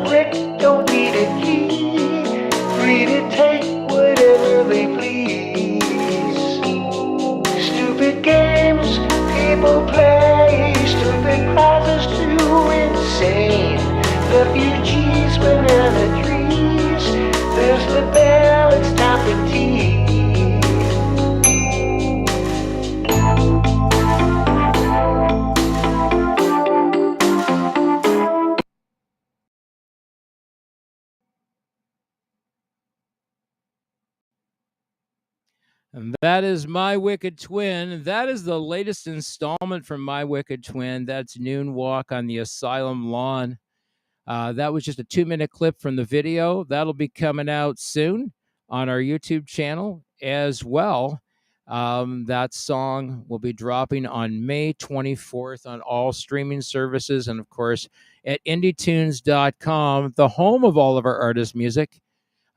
brick, don't need a key. Free to take whatever they please. Stupid games people play, stupid prizes too insane. Refugees, banana trees. There's the bell, it's time for tea. And that is My Wicked Twin. That is the latest installment from My Wicked Twin. That's Noon Walk on the Asylum Lawn. That was just a 2-minute clip from the video. That'll be coming out soon on our YouTube channel as well. That song will be dropping on May 24th on all streaming services and, of course, at IndieTunes.com, the home of all of our artist music.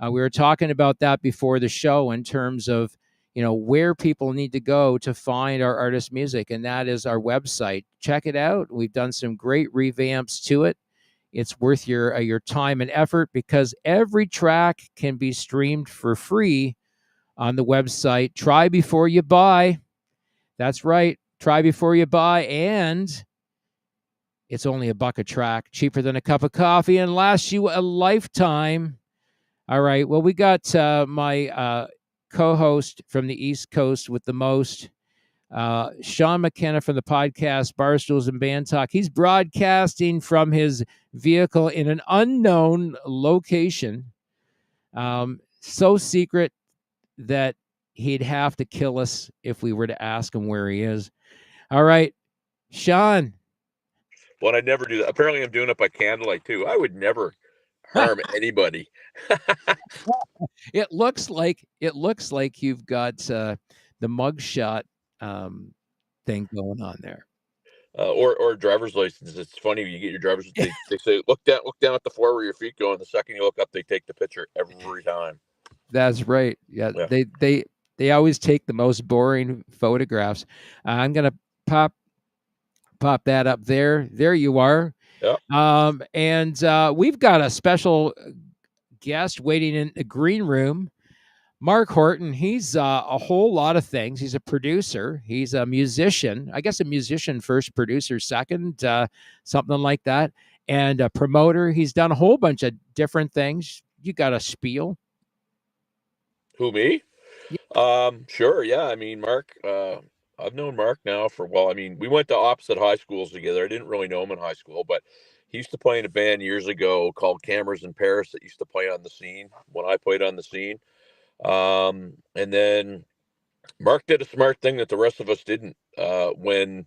We were talking about that before the show in terms of where people need to go to find our artist music, and that is our website. Check it out. We've done some great revamps to it. It's worth your time and effort because every track can be streamed for free on the website. Try before you buy. That's right. Try before you buy, and it's only $1 a track, cheaper than a cup of coffee, and lasts you a lifetime. All right. Well, we got my co-host from the East Coast with the most, Sean McKenna from the podcast Barstools and Band Talk. He's broadcasting from his vehicle in an unknown location, so secret that he'd have to kill us if we were to ask him where he is. All right, Sean. Well, I'd never do that. Apparently, I'm doing it by candlelight too. I would never harm anybody. It looks like you've got the mugshot thing going on there, or driver's license. It's funny when you get your driver's license. They say look down at the floor where your feet go, and the second you look up, they take the picture every time. That's right. Yeah. They always take the most boring photographs. I'm gonna pop that up there. There you are. Yeah. And we've got a special guest waiting in the green room. Mark Horton, he's a whole lot of things. He's a producer. He's a musician. I guess a musician first, producer second, something like that. And a promoter. He's done a whole bunch of different things. You got a spiel? Who, me? Yeah. Sure. Yeah. I mean, Mark, I've known Mark now for, well, I mean, we went to opposite high schools together. I didn't really know him in high school, but he used to play in a band years ago called Cameras in Paris that used to play on the scene when I played on the scene. And then Mark did a smart thing that the rest of us didn't. When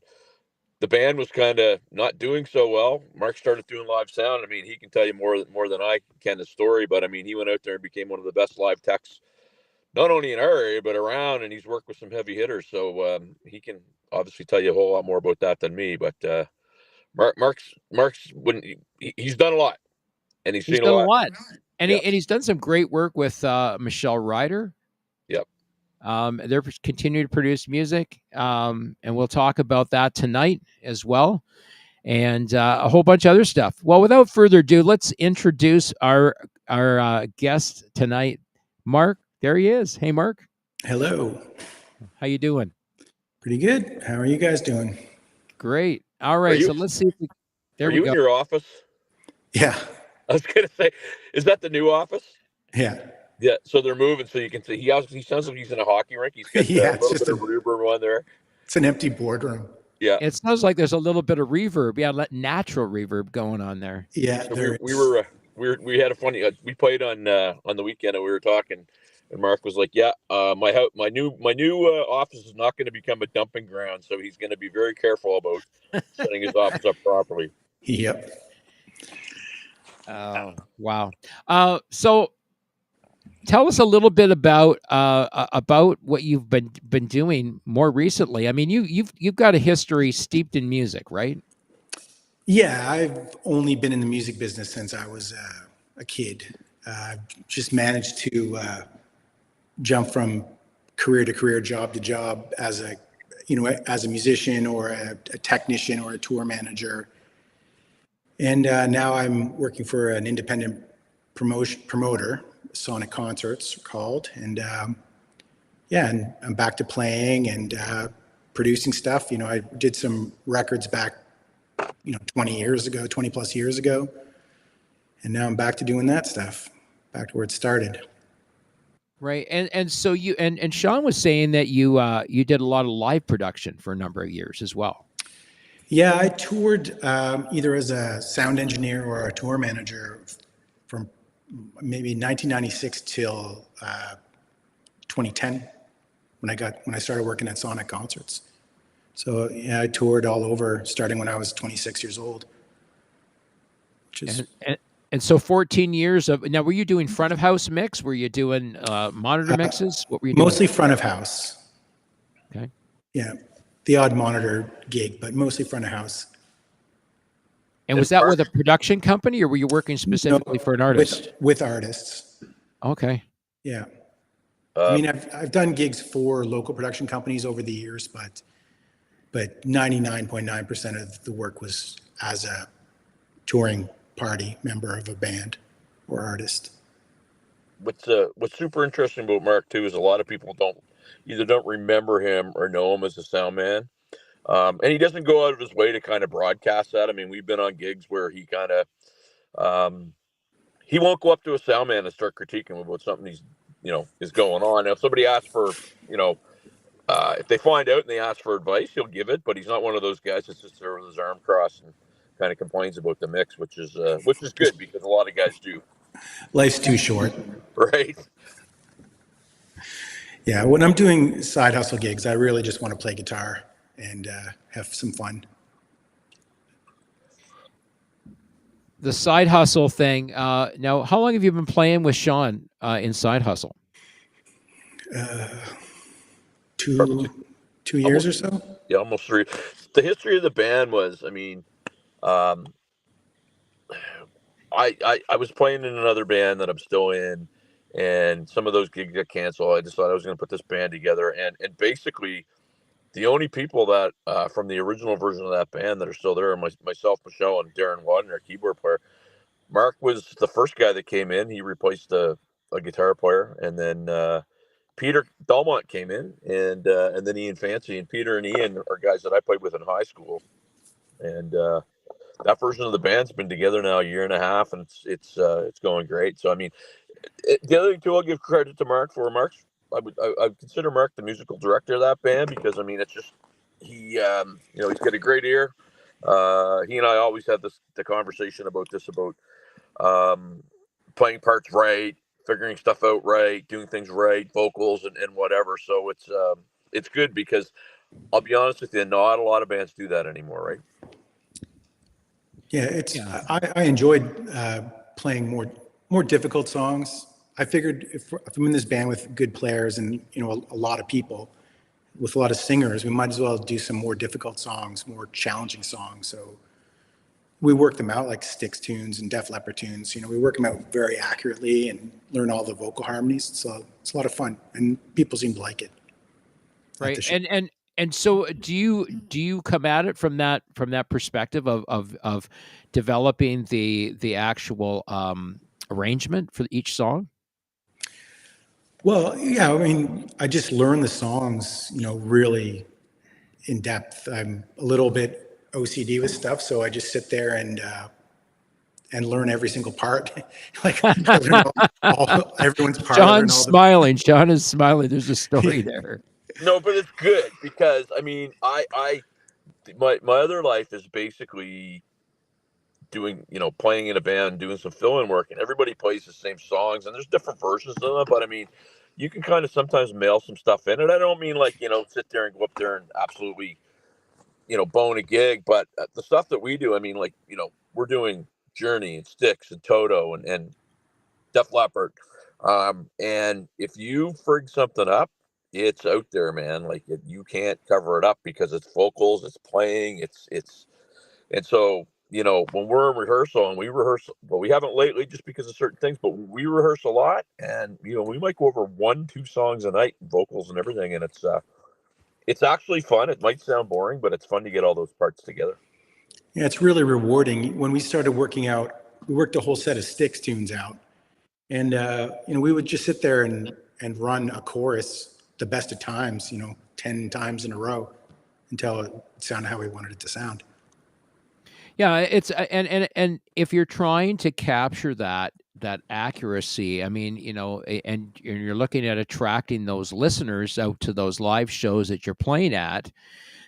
the band was kind of not doing so well, Mark started doing live sound. I mean, he can tell you more than I can the story, but I mean, he went out there and became one of the best live techs, not only in our area, but around, and he's worked with some heavy hitters. So he can obviously tell you a whole lot more about that than me, but Mark's he's done a lot, and he's seen done a lot. And he's done some great work with Michelle Ryder. Yep. They're continuing to produce music, and we'll talk about that tonight as well, and a whole bunch of other stuff. Well, without further ado, let's introduce our guest tonight, Mark. There he is. Hey, Mark. Hello. How you doing? Pretty good. How are you guys doing? Great. All right. So let's see if we. There we go. Are you in your office? Yeah. I was gonna say, is that the new office? Yeah. Yeah. So they're moving, so you can see he sounds like he's in a hockey rink. He's got a little bit of reverb on there. It's an empty boardroom. Yeah. It sounds like there's a little bit of reverb. Yeah, natural reverb going on there. Yeah. So we had a funny. We played on the weekend, and we were talking. And Mark was like, "Yeah, my new office is not going to become a dumping ground, so he's going to be very careful about setting his office up properly." Yep. Oh, wow. So, tell us a little bit about what you've been doing more recently. I mean, you've got a history steeped in music, right? Yeah, I've only been in the music business since I was a kid. I've just managed to jump from career to career, job to job as a musician or a technician or a tour manager. And now I'm working for an independent promoter, Sonic Concerts called, and yeah, and I'm back to playing and producing stuff. You know, I did some records back, 20 years ago, 20 plus years ago, and now I'm back to doing that stuff, back to where it started. Right. And so you and Sean was saying that you did a lot of live production for a number of years as well. Yeah, I toured either as a sound engineer or a tour manager from maybe 1996 till 2010 when I started working at Sonic Concerts. So yeah, I toured all over starting when I was 26 years old. Which is And so 14 years of now, were you doing front of house mix? Were you doing monitor mixes? What were you doing? mostly front of house. Okay. Yeah, the odd monitor gig, but mostly front of house. And was that with a production company, or were you working specifically for an artist? With artists. Okay. Yeah. I mean, I've done gigs for local production companies over the years, but 99.9% of the work was as a touring party member of a band or artist. What's super interesting about Mark too is a lot of people don't remember him or know him as a sound man. And he doesn't go out of his way to kind of broadcast that. I mean, we've been on gigs where he kind of, he won't go up to a sound man and start critiquing him about something is going on. Now, if somebody asks for, if they find out and they ask for advice, he'll give it, but he's not one of those guys that sits there with his arm crossed and kind of complains about the mix, which is good because a lot of guys do. Life's too short. Right. Yeah, when I'm doing side hustle gigs, I really just want to play guitar and have some fun. The side hustle thing. Now, how long have you been playing with Sean in side hustle? 2 years or so. Yeah, almost 3. The history of the band was, I mean, I was playing in another band that I'm still in, and some of those gigs got canceled. I decided I was going to put this band together, and basically the only people that from the original version of that band that are still there are myself, Michelle, and Darren Wadden, our keyboard player. Mark was the first guy that came in. He replaced a guitar player, and then Peter Belmont came in, and then Ian Fancy. And Peter and Ian are guys that I played with in high school, and that version of the band's been together now a year and a half, and it's going great. So I mean, the other thing too, I'll give credit to Mark for. I would consider Mark the musical director of that band, because I mean, it's just he's got a great ear. He and I always had the conversation about playing parts right, figuring stuff out right, doing things right, vocals and whatever. So it's good, because I'll be honest with you, not a lot of bands do that anymore, right? Yeah, I enjoyed playing more difficult songs. I figured if I'm in this band with good players and a lot of people, with a lot of singers, we might as well do some more difficult songs, more challenging songs. So we work them out like Styx tunes and Def Leppard tunes. We work them out very accurately and learn all the vocal harmonies. So it's a lot of fun, and people seem to like it. Right. And so do you come at it from that perspective of developing the actual arrangement for each song? Well, yeah, I mean, I just learn the songs, really in depth. I'm a little bit OCD with stuff, so I just sit there and learn every single part. Like I learn everyone's part. John's smiling. John is smiling. There's a story there. No, but it's good, because I mean, my other life is basically doing, playing in a band, doing some fill-in work, and everybody plays the same songs, and there's different versions of them. But I mean, you can kind of sometimes mail some stuff in, and I don't mean like, sit there and go up there and absolutely, bone a gig, but the stuff that we do, I mean, like, we're doing Journey and Styx and Toto and Def Leppard. And if you frig something up, it's out there, man. Like you can't cover it up, because it's vocals, it's playing, and so, when we're in rehearsal and we rehearse, well, we haven't lately just because of certain things, but we rehearse a lot, and, we might go over 1-2 songs a night, vocals and everything. And it's actually fun. It might sound boring, but it's fun to get all those parts together. Yeah, it's really rewarding. When we started working out, we worked a whole set of Styx tunes out. And, we would just sit there and run a chorus the best of times, 10 times in a row until it sounded how we wanted it to sound. Yeah, it's and if you're trying to capture that accuracy, I mean, and you're looking at attracting those listeners out to those live shows that you're playing at,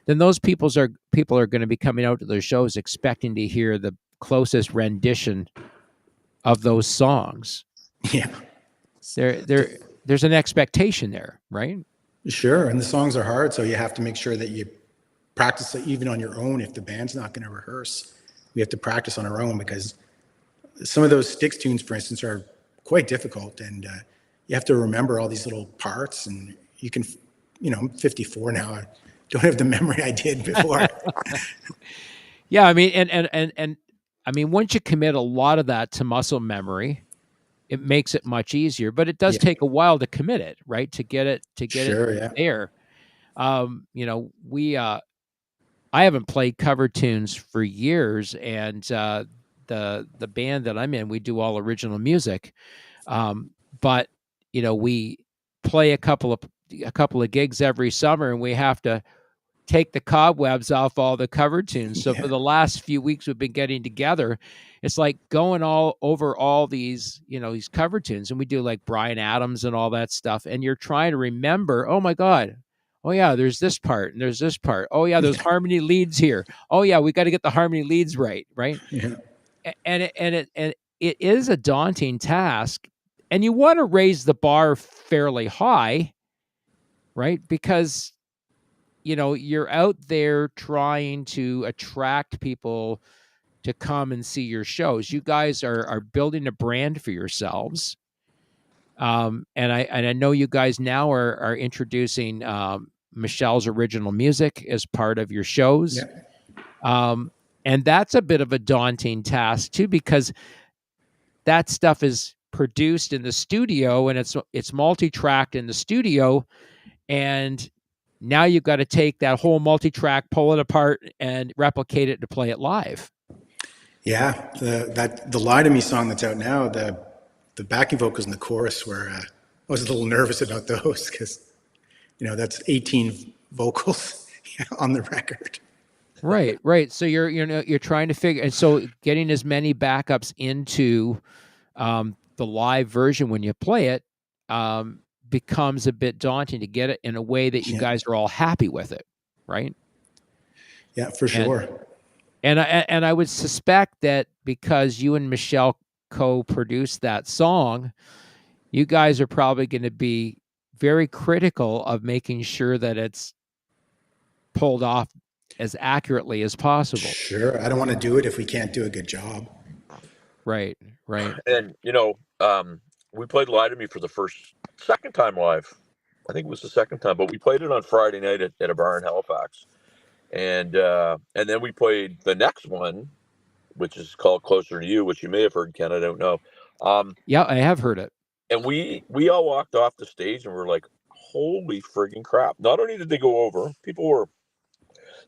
then those people are going to be coming out to those shows expecting to hear the closest rendition of those songs. Yeah. There's an expectation there, right? Sure. And the songs are hard, so you have to make sure that you practice it even on your own. If the band's not going to rehearse, we have to practice on our own, because some of those Styx tunes, for instance, are quite difficult, and you have to remember all these little parts. And you can, I'm 54 now. I don't have the memory I did before. Yeah, I mean, and I mean, once you commit a lot of that to muscle memory, it makes it much easier. But it does take a while to commit it, right? To get it Sure, there. I haven't played cover tunes for years, and the band that I'm in, we do all original music. But we play a couple of gigs every summer, and we have to take the cobwebs off all the cover tunes. So for the last few weeks we've been getting together, it's like going all over all these, these cover tunes, and we do like Bryan Adams and all that stuff. And you're trying to remember, oh my God, oh yeah, there's this part and there's this part. Oh yeah, there's harmony leads here. Oh yeah, we got to get the harmony leads right. Yeah. And it is a daunting task, and you want to raise the bar fairly high, right? Because you're out there trying to attract people to come and see your shows. You guys are building a brand for yourselves. And I know you guys now are introducing Michelle's original music as part of your shows. Yeah. And that's a bit of a daunting task too, because that stuff is produced in the studio, and it's multi-tracked in the studio, and now you've got to take that whole multi-track, pull it apart, and replicate it to play it live. Yeah, the "Lie to Me" song that's out now, the backing vocals in the chorus were, I was a little nervous about those, because that's 18 vocals on the record. Right. So you're trying to figure, and so getting as many backups into the live version when you play it becomes a bit daunting to get it in a way that you guys are all happy with it, right? Yeah, for sure. And I would suspect that because you and Michelle co-produced that song, you guys are probably going to be very critical of making sure that it's pulled off as accurately as possible. Sure. I don't want to do it if we can't do a good job. Right. And we played "Lie to Me" for the second time live. I think it was the second time, but we played it on Friday night at a bar in Halifax, and then we played the next one, which is called "Closer to You," which you may have heard, Ken. I don't know. Yeah, I have heard it. And we all walked off the stage and we're like, "Holy friggin' crap!" Not only did they go over, people were.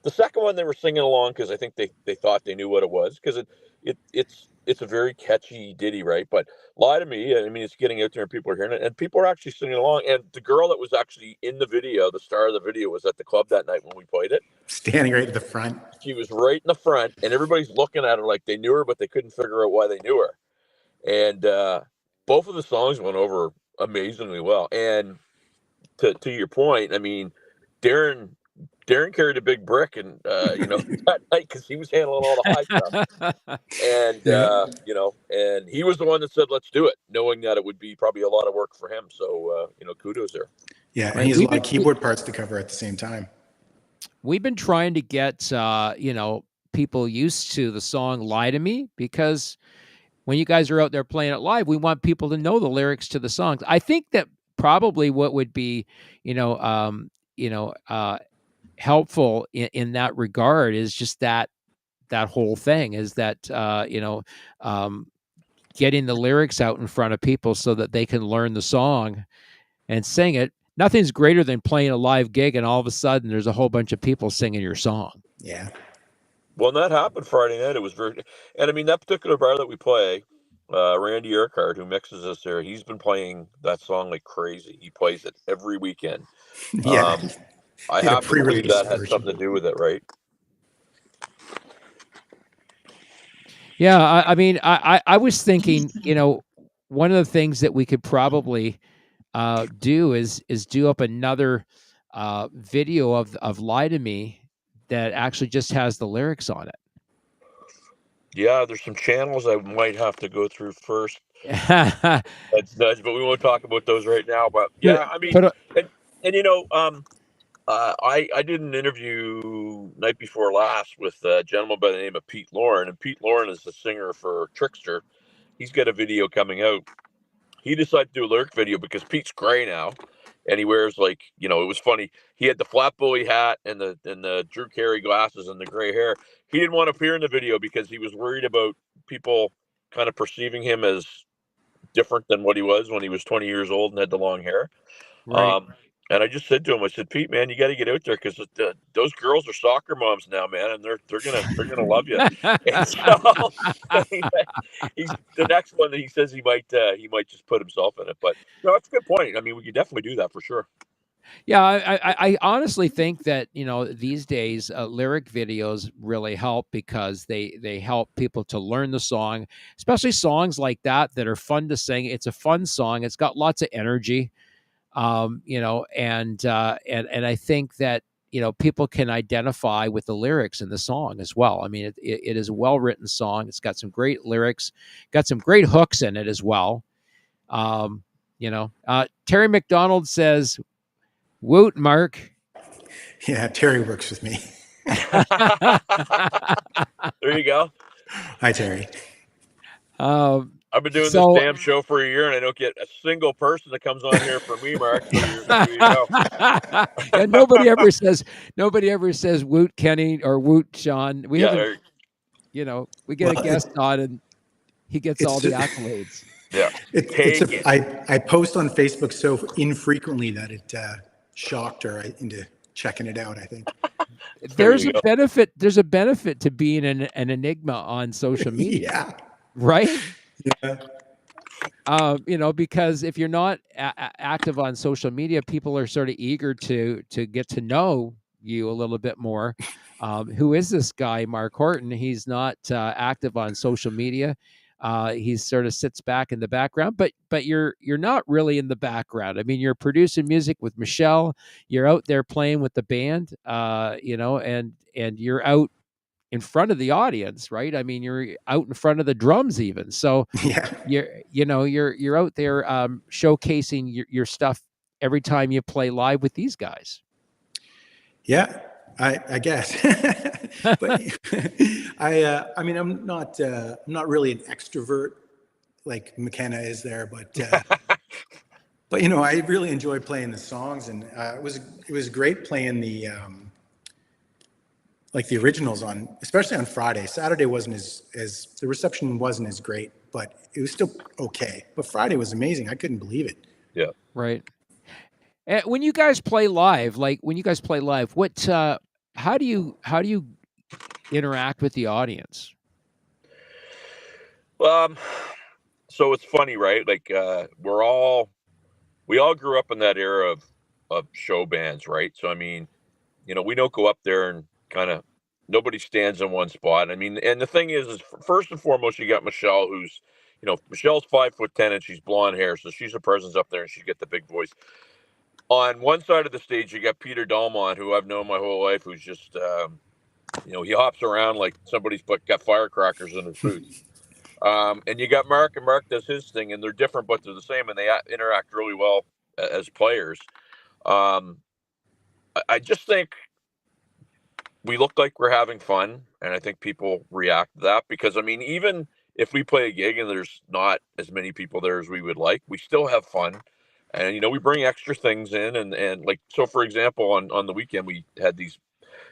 The second one they were singing along because I think they thought they knew what it was, because it's a very catchy ditty, right? But "Lie to Me," I mean, it's getting out there and people are hearing it, and people are actually singing along. And the girl that was actually in the video, the star of the video, was at the club that night when we played it. Standing right at the front. She was right in the front, and everybody's looking at her like they knew her, but they couldn't figure out why they knew her. And both of the songs went over amazingly well. And to your point, I mean, Darren carried a big brick, and that night, because he was handling all the high stuff, and and he was the one that said, "Let's do it," knowing that it would be probably a lot of work for him. So kudos there. Yeah, and he has a lot of keyboard parts to cover at the same time. We've been trying to get people used to the song "Lie to Me," because when you guys are out there playing it live, we want people to know the lyrics to the songs. I think that probably what would be helpful in that regard is just that whole thing is that getting the lyrics out in front of people so that they can learn the song and sing it. Nothing's greater than playing a live gig and all of a sudden there's a whole bunch of people singing your song. Yeah. Well, that happened Friday night. It was very, and I mean that particular bar that we play, Randy Urquhart, who mixes us there, he's been playing that song like crazy. He plays it every weekend. Yeah, I he had a have to believe pre-release that had version. something to do with it, right? Yeah, I mean, I was thinking, one of the things that we could probably do is do up another video of "Lie to Me" that actually just has the lyrics on Yeah, there's some channels I might have to go through first. it. That's nuts, but we won't talk about those right now. But put yeah, I mean, put a, and I did an interview night before last with a gentleman by the name of Pete Lauren, and Pete Lauren is the singer for Trickster. He's got a video coming out. He decided to do a lyric video because Pete's gray now, and he wears like it was funny. He had the flat bully hat and the Drew Carey glasses and the gray hair. He didn't want to appear in the video because he was worried about people kind of perceiving him as different than what he was when he was 20 years old and had the long hair. right. Um, and I just said to him, I said, Pete, man, you got to get out there because those girls are soccer moms now, man, and they're gonna love you. And so he's the next one that he says he might just put himself in it. But no, that's a good point. I mean, we could definitely do that for sure. Yeah, I honestly think that these days lyric videos really help because they help people to learn the song, especially songs like that are fun to sing. It's a fun song. It's got lots of energy, and I think that people can identify with the lyrics in the song as well. I mean, it is a well written song. It's got some great lyrics, got some great hooks in it as well. Terry McDonald says, "Woot, Mark." Yeah, Terry works with me. There you go. Hi, Terry. I've been doing So- this damn show for a year, and I don't get a single person that comes on here for me, Mark. So there you go. Yeah, nobody ever says "Woot Kenny" or "Woot Sean." We haven't, we get a guest on and he gets all the accolades. Yeah, I post on Facebook so infrequently that it shocked her into checking it out. I think There's a benefit. There's a benefit to being an enigma on social media, yeah, right? Yeah. Because if you're not active on social media, people are sort of eager to get to know you a little bit more. Who is this guy, Mark Horton? He's not active on social media. He sort of sits back in the background, but you're not really in the background. I mean, you're producing music with Michelle. You're out there playing with the band, and you're out in front of the audience, right? I mean, you're out in front of the drums even. So Yeah. you're out there showcasing your stuff every time you play live with these guys. Yeah, I guess. But I mean, I'm not really an extrovert like McKenna is there, but but I really enjoyed playing the songs, and it was great playing the like the originals especially on Friday. Saturday wasn't as the reception wasn't as great, but it was still okay. But Friday was amazing. I couldn't believe it. Yeah. Right. And when you guys play live, what how do you interact with the audience? So it's funny, right? Like we all grew up in that era of show bands, right? So I mean, we don't go up there and kind of nobody stands in one spot. I mean, and the thing is first and foremost, you got Michelle, who's Michelle's 5'10" and she's blonde hair, so she's a presence up there and she's got the big voice. On one side of the stage, you got Peter Dalmont, who I've known my whole life, who's just he hops around like somebody's got firecrackers in his boots. And you got Mark, and Mark does his thing, and they're different, but they're the same, and they interact really well as players. I just think we look like we're having fun, and I think people react to that because, I mean, even if we play a gig and there's not as many people there as we would like, we still have fun. And, we bring extra things in, and like, so for example, on the weekend, we had these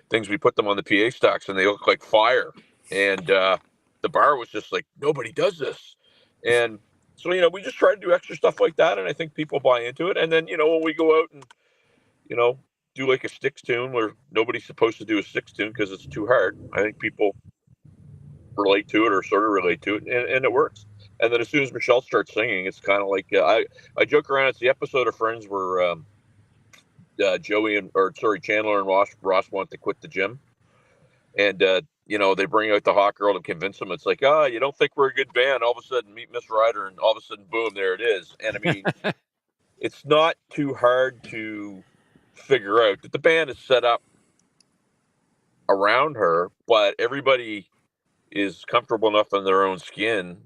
things, we put them on the PA stacks, and they look like fire. And the bar was just like, nobody does this. And so, we just try to do extra stuff like that, and I think people buy into it. And then, when we go out and, do like a sticks tune where nobody's supposed to do a sticks tune because it's too hard. I think people relate to it or sort of relate to it, and it works. And then as soon as Michelle starts singing, it's kind of like I joke around. It's the episode of Friends where Chandler and Ross want to quit the gym, and they bring out the hot girl to convince them. It's like, you don't think we're a good band? All of a sudden, meet Miss Ryder, and all of a sudden, boom, there it is. And I mean, it's not too hard to figure out that the band is set up around her, but everybody is comfortable enough in their own skin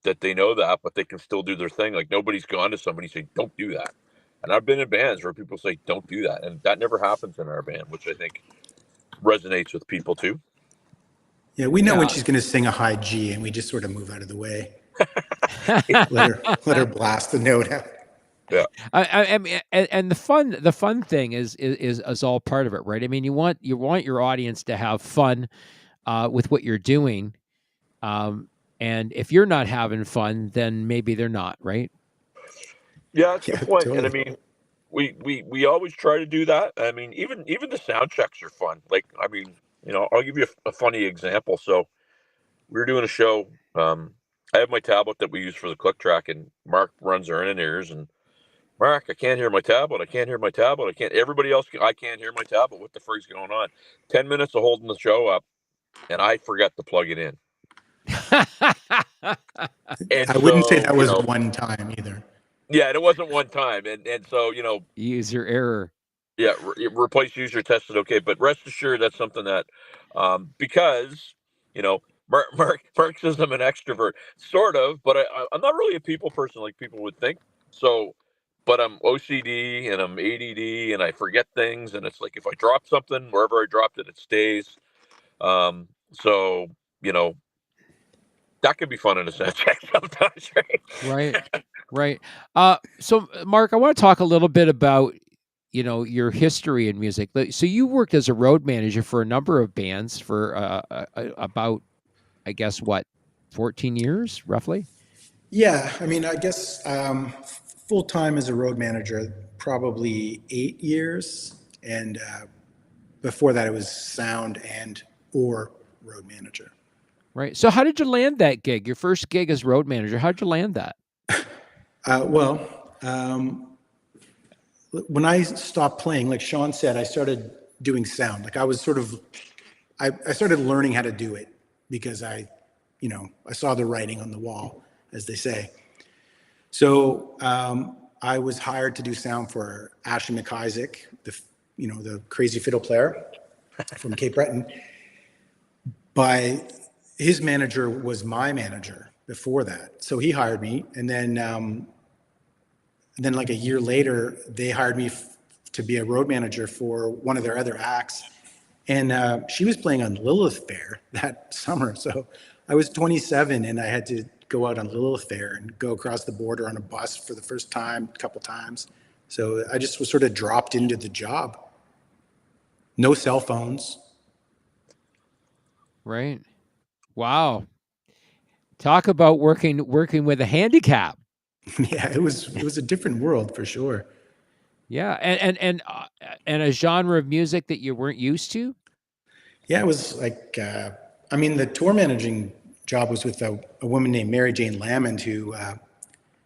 that they know that, but they can still do their thing. Like nobody's gone to somebody saying, "Don't do that." And I've been in bands where people say, "Don't do that," and that never happens in our band, which I think resonates with people too. Yeah, we know when she's going to sing a high G, and we just sort of move out of the way. let her blast the note out. Yeah, I mean, and the fun thing is all part of it, right? I mean, you want your audience to have fun with what you're doing, and if you're not having fun, then maybe they're not, right? Yeah, that's a good point. Totally. And I mean, we always try to do that. I mean, even the sound checks are fun. Like, I mean, I'll give you a funny example. So we were doing a show. I have my tablet that we use for the click track, and Mark runs our in-ears, and Mark, I can't hear my tablet. I can't hear my tablet. I can't. Everybody else, I can't hear my tablet. What the freak's going on? 10 minutes of holding the show up, and I forgot to plug it in. And I wouldn't say that was one time either. Yeah, and it wasn't one time, and so user error. Yeah, replace user tested okay, but rest assured that's something that because Mark says I'm an extrovert, sort of, but I'm not really a people person like people would think. So, but I'm OCD and I'm ADD and I forget things, and it's like if I drop something, wherever I dropped it, it stays. So that could be fun in a sound check sometimes, right? Right. So Mark, I want to talk a little bit about your history in music. So you worked as a road manager for a number of bands for about, I guess, 14 years, roughly? Yeah, I mean, I guess full time as a road manager, probably 8 years, and before that, it was sound or road manager. Right. So how did you land that gig? Your first gig as road manager? How did you land that? When I stopped playing, like Sean said, I started doing sound. Like I was I started learning how to do it because I saw the writing on the wall, as they say. So I was hired to do sound for Ashley McIsaac, the crazy fiddle player from Cape Breton. His manager was my manager before that, so he hired me, and then like a year later, they hired me to be a road manager for one of their other acts, and she was playing on Lilith Fair that summer. So I was 27, and I had to go out on Lilith Fair and go across the border on a bus for the first time, a couple times. So I just was sort of dropped into the job. No cell phones. Right. Wow. Talk about working with a handicap. Yeah, it was a different world for sure. Yeah, and a genre of music that you weren't used to. Yeah, it was like the tour managing job was with a woman named Mary Jane Lamond, who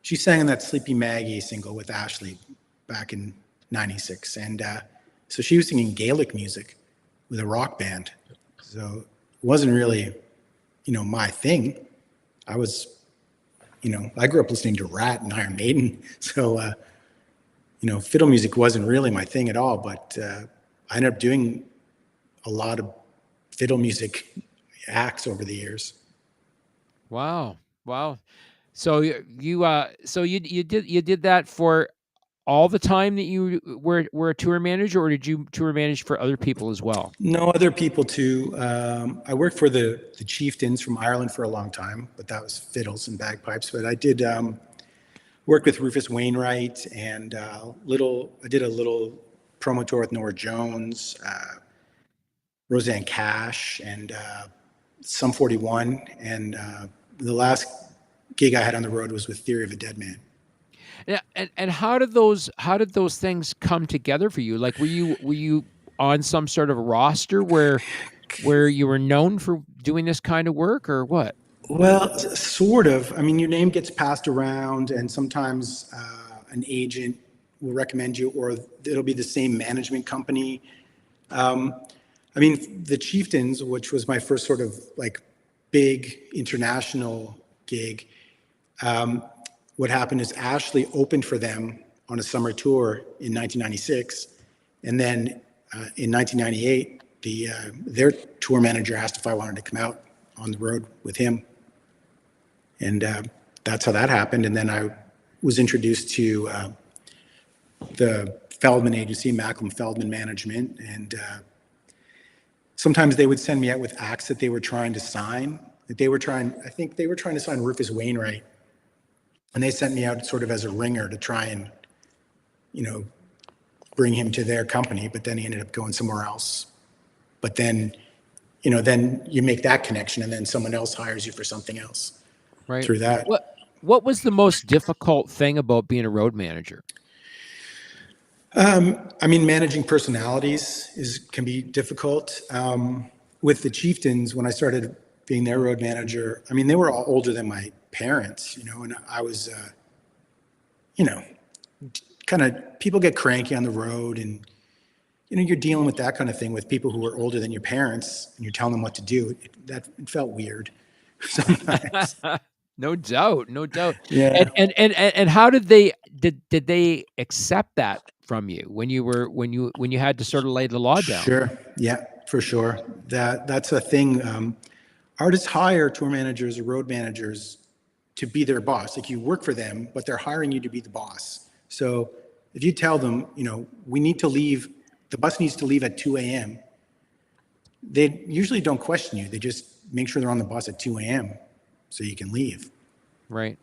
she sang on that Sleepy Maggie single with Ashley back in '96, and so she was singing Gaelic music with a rock band. So it wasn't really, my thing. I was, I grew up listening to Rat and Iron Maiden, so fiddle music wasn't really my thing at all. But I ended up doing a lot of fiddle music acts over the years. Wow. So you did that for all the time that you were a tour manager, or did you tour manage for other people as well? No, other people too. I worked for the Chieftains from Ireland for a long time, but that was fiddles and bagpipes. But I did work with Rufus Wainwright, and I did a little promo tour with Nora Jones, Roseanne Cash, and Sum 41. And the last gig I had on the road was with Theory of a Dead Man. And how did those things come together for you? Like, were you on some sort of roster where you were known for doing this kind of work, or what? Well, sort of. I mean, your name gets passed around, and sometimes an agent will recommend you, or it'll be the same management company. I mean, the Chieftains, which was my first sort of like big international gig, what happened is Ashley opened for them on a summer tour in 1996, and then in 1998, their tour manager asked if I wanted to come out on the road with him, and that's how that happened. And then I was introduced to the Feldman agency, Macklem Feldman Management, and sometimes they would send me out with acts that they were trying to sign. I think they were trying to sign Rufus Wainwright, and they sent me out sort of as a ringer to try and, bring him to their company, but then he ended up going somewhere else. But then, then you make that connection, and then someone else hires you for something else Right. through that. What was the most difficult thing about being a road manager? I mean, managing personalities can be difficult. With the Chieftains, when I started being their road manager, I mean, they were all older than my parents, and I was, kind of, people get cranky on the road, and, you're dealing with that kind of thing with people who are older than your parents, and you're telling them what to do. It felt weird sometimes. No doubt, no doubt. Yeah. And how did they accept that from you when you had to sort of lay the law down? Sure. Yeah, for sure. That's a thing. Artists hire tour managers or road managers to be their boss. Like, you work for them, but they're hiring you to be the boss. So if you tell them, we need to leave, the bus needs to leave at 2 a.m., they usually don't question you. They just make sure they're on the bus at 2 a.m. so you can leave. Right.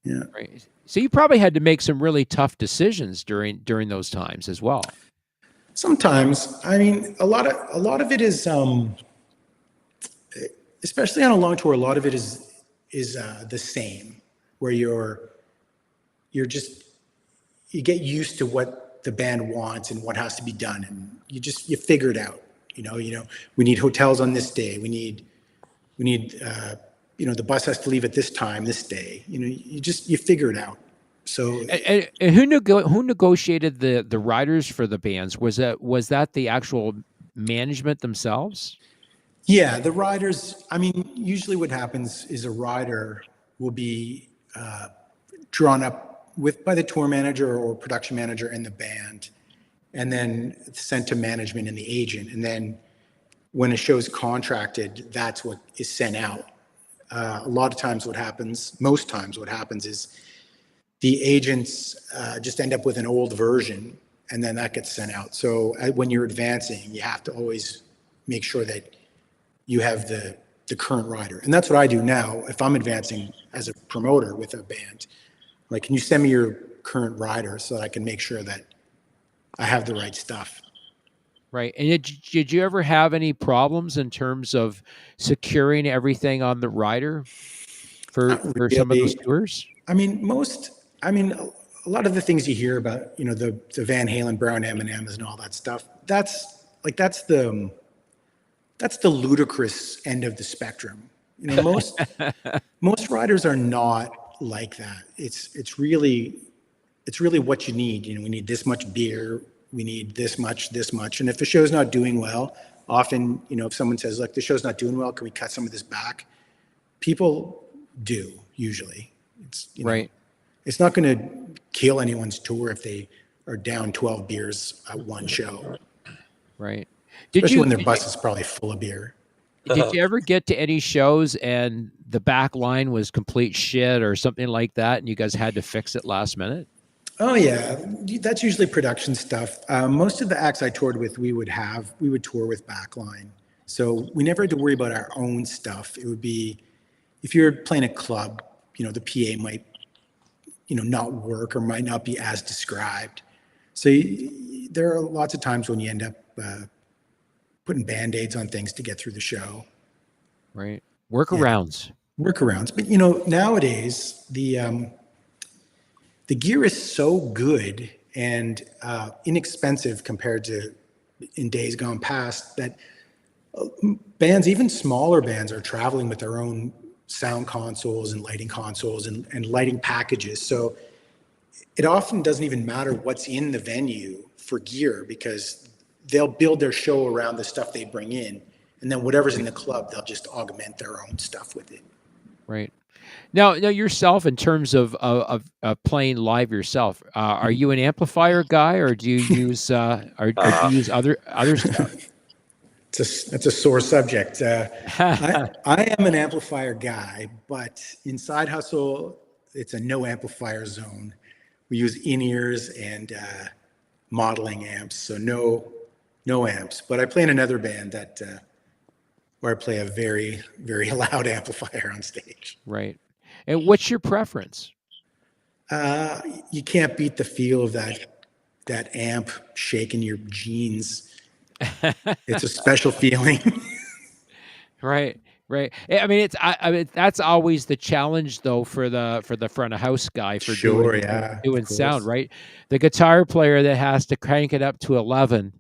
Yeah. Right. So you probably had to make some really tough decisions during those times as well. Sometimes, I mean, a lot of it is, especially on a long tour, a lot of it is the same, where you get used to what the band wants and what has to be done, and you figure it out. We need hotels on this day. We need the bus has to leave at this time, this day. You figure it out. So And who negotiated the riders for the bands? Was that the actual management themselves? yeah, the riders, I mean, usually what happens is a rider will be drawn up by the tour manager or production manager and the band, and then sent to management and the agent. And then when a show's contracted, that's what is sent out. A lot of times most times what happens is the agents just end up with an old version, and then that gets sent out. So when you're advancing, you have to always make sure that you have the current rider. And that's what I do now. If I'm advancing as a promoter with a band, like, can you send me your current rider so that I can make sure that I have the right stuff? Right. And did you ever have any problems in terms of securing everything on the rider for some of those Really, tours? I mean, a lot of the things you hear about, the Van Halen Brown M&Ms and all that stuff, that's the ludicrous end of the spectrum. Most riders are not like that. It's really what you need. We need this much beer, we need this much. And if the show's not doing well, often, if someone says, look, the show's not doing well, can we cut some of this back? People do, usually. Right. It's not going to kill anyone's tour if they are down 12 beers at one show. Right. Especially when their bus is probably full of beer. Did you ever get to any shows and the back line was complete shit or something like that, and you guys had to fix it last minute? Oh yeah, that's usually production stuff. Most of the acts I toured with, we would tour with backline, so we never had to worry about our own stuff. It would be, if you're playing a club, the PA might, not work or might not be as described. So there are lots of times when you end up putting Band-Aids on things to get through the show. Right. Workarounds. But nowadays the gear is so good and inexpensive compared to in days gone past that bands, even smaller bands, are traveling with their own sound consoles and lighting consoles and lighting packages. So it often doesn't even matter what's in the venue for gear, because they'll build their show around the stuff they bring in, and then whatever's in the club, they'll just augment their own stuff with it. Right. Now yourself, in terms of playing live yourself, are you an amplifier guy, or do you use or do you use other stuff? That's a sore subject. I am an amplifier guy, but in Side Hustle, it's a no amplifier zone. We use in-ears and modeling amps, so no amps. But I play in another band that where I play a very, very loud amplifier on stage. Right. And what's your preference? You can't beat the feel of that amp shaking your jeans. It's a special feeling. Right. Right. I mean, I mean, that's always the challenge, though, for the front of house guy for Sure, doing yeah, doing sound, right? The guitar player that has to crank it up to 11.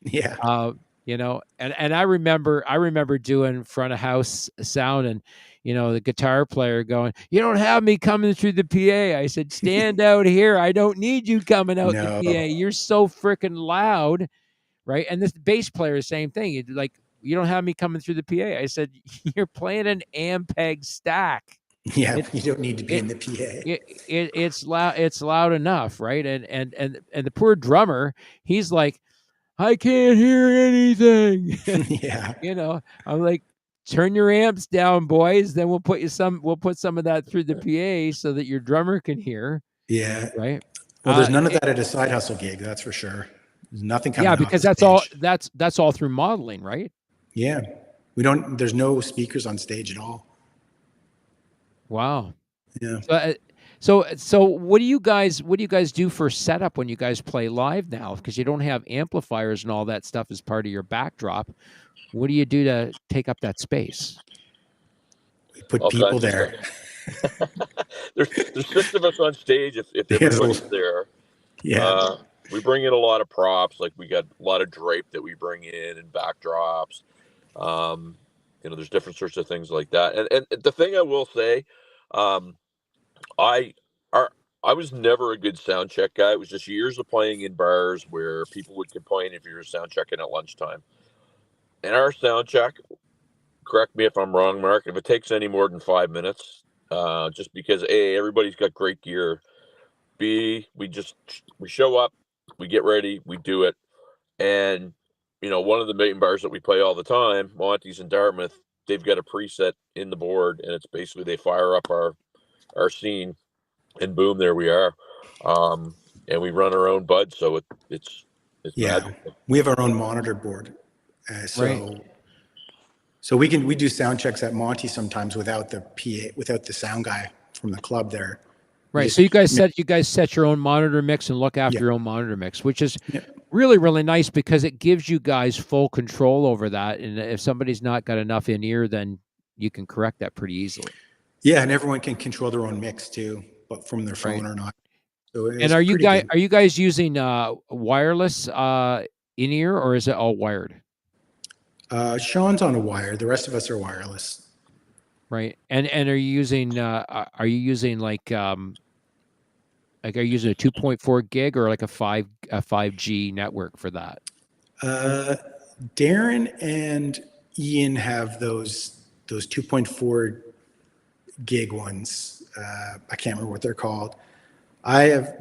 Yeah. You know, and I remember doing front of house sound, and you know, the guitar player going, "You don't have me coming through the PA." I said, "Stand out here. I don't need you coming out No. the PA. You're so freaking loud." Right. And this bass player, same thing. It's like, "You don't have me coming through the PA." I said, "You're playing an Ampeg stack. Yeah, It you don't need to be it in the PA. it's loud. It's loud enough, right?" And the poor drummer, he's like, "I can't hear anything." Yeah. You know, I'm like, "Turn your amps down, boys. Then we'll put some of that through the PA so that your drummer can hear." Yeah. Right. Well, there's none of that at a Side Hustle gig, that's for sure. There's nothing coming Yeah, off because the stage. that's all through modeling, right? Yeah. There's no speakers on stage at all. Wow. Yeah. So what do you guys do for setup when you guys play live now? Because you don't have amplifiers and all that stuff as part of your backdrop. What do you do to take up that space? We put All people kinds of there. stuff. There's 6 of us on stage if everybody's there. Yeah. We bring in a lot of props, like we got a lot of drape that we bring in and backdrops. You know, there's different sorts of things like that. And the thing I will say, um, I are I was never a good sound check guy. It was just years of playing in bars where people would complain if you were sound checking at lunchtime. And our sound check, correct me if I'm wrong, Mark, if it takes any more than 5 minutes, just because A, everybody's got great gear. B, we show up, we get ready, we do it. And you know, one of the main bars that we play all the time, Monty's in Dartmouth, they've got a preset in the board, and it's basically they fire up our scene, and boom, there we are. And we run our own bud, so it's Yeah. magical. We have our own monitor board. Right. So we do sound checks at Monty sometimes without the PA, without the sound guy from the club there. Right. So you guys set your own monitor mix and look after Yeah. your own monitor mix, which is Yeah. really, really nice because it gives you guys full control over that. And if somebody's not got enough in ear, then you can correct that pretty easily. Yeah, and everyone can control their own mix too, but from their phone Right. or not. So And are you guys using wireless in ear, or is it all wired? Sean's on a wire. The rest of us are wireless. Right. And are you using like are you using a 2.4 gig or like a 5G network for that? Darren and Ian have those 2.4 gig ones. I can't remember what they're called. I have